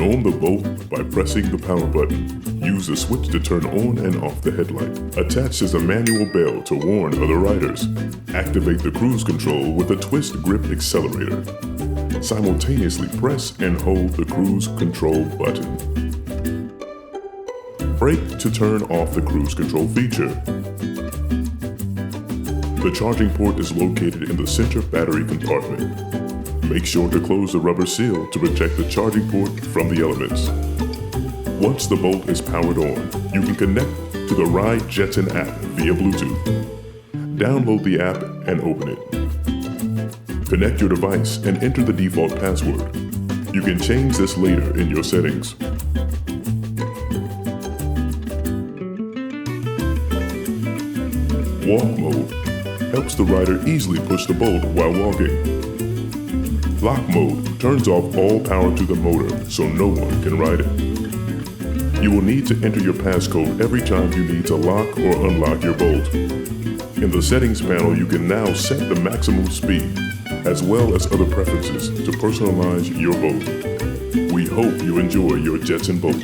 on the Bolt by pressing the power button. Use the switch to turn on and off the headlight. Attached is a manual bell to warn other riders. Activate the cruise control with a twist grip accelerator. Simultaneously press and hold the cruise control button. Brake to turn off the cruise control feature. The charging port is located in the center battery compartment. Make sure to close the rubber seal to protect the charging port from the elements. Once the Bolt is powered on, you can connect to the Ride Jetson app via Bluetooth. Download the app and open it. Connect your device and enter the default password. You can change this later in your settings. Walk mode helps the rider easily push the Bolt while walking. Lock mode turns off all power to the motor so no one can ride it. You will need to enter your passcode every time you need to lock or unlock your Bolt. In the settings panel, you can now set the maximum speed, as well as other preferences to personalize your Bolt. We hope you enjoy your Jetson Bolt.